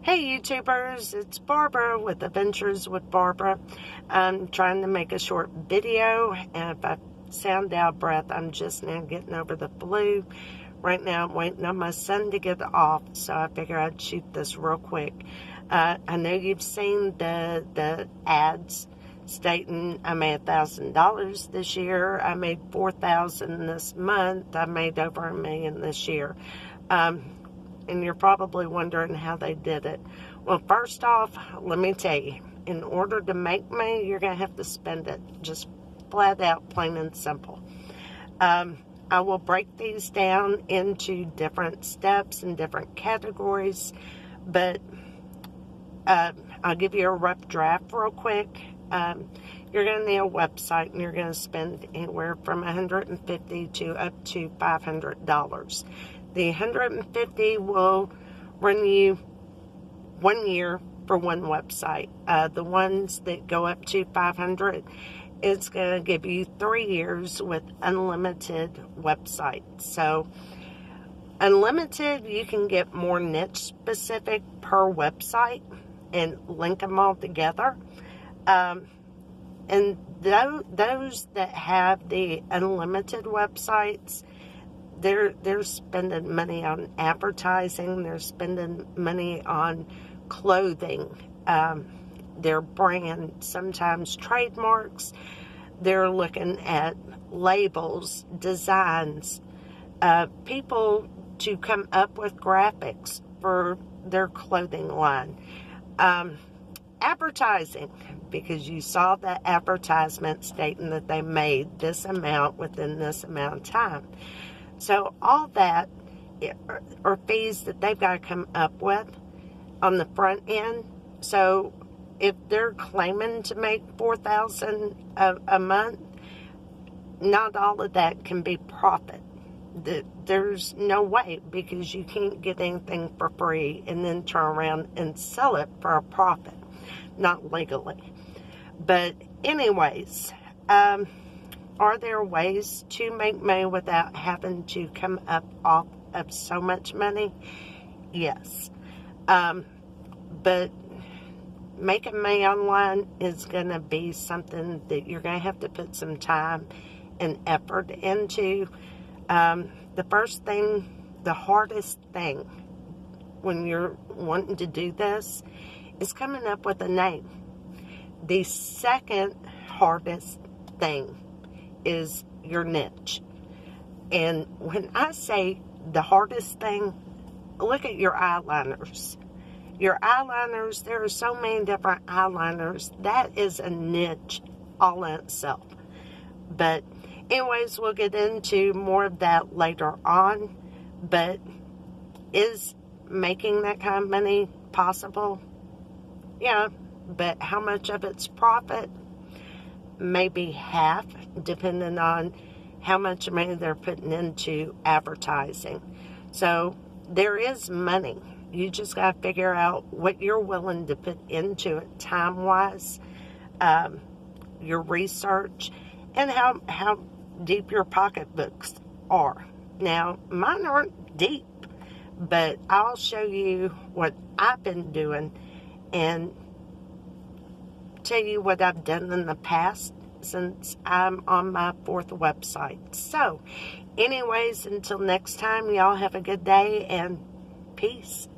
Hey YouTubers, it's Barbara with Adventures with Barbara. I'm trying to make a short video, and if I sound out of breath, I'm just now getting over the flu. Right now I'm waiting on my son to get off, so I figure I'd shoot this real quick. I know you've seen the ads stating I made $1,000 this year. I made $4,000 this month. I made over $1 million this year. And you're probably wondering how they did it. Well, first off, let me tell you, in order to make money, you're going to have to spend it. Just flat out, plain and simple. I will break these down into different steps and different categories, but I'll give you a rough draft real quick. You're going to need a website, and you're going to spend anywhere from $150 to up to $500. The $150 will run you 1 year for one website. The ones that go up to $500, it's going to give you 3 years with unlimited websites. So unlimited, you can get more niche specific per website and link them all together. And those that have the unlimited websites, they're spending money on advertising. They're spending money on clothing, their brand, sometimes trademarks. They're looking at labels, designs, people to come up with graphics for their clothing line. Advertising, because you saw that advertisement stating that they made this amount within this amount of time. So all that are fees that they've got to come up with on the front end. So if they're claiming to make $4,000 a month, not all of that can be profit. There's no way, because you can't get anything for free and then turn around and sell it for a profit. Not legally. But anyways, are there ways to make money without having to come up off of so much money? Yes. But making money online is going to be something that you're going to have to put some time and effort into. The first thing, the hardest thing when you're wanting to do this is coming up with a name. The second hardest thing is your niche. And when I say the hardest thing, look at your eyeliners. Your eyeliners, there are so many different eyeliners. That is a niche all in itself. But anyways, we'll get into more of that later on. But is making that kind of money possible? Yeah, but how much of it's profit? Maybe half, depending on how much money they're putting into advertising. So there is money. You just got to figure out what you're willing to put into it time-wise, your research, and how deep your pocketbooks are. Now, mine aren't deep, but I'll show you what I've been doing and tell you what I've done in the past since I'm on my 4th website. So, anyways, until next time, y'all have a good day and peace.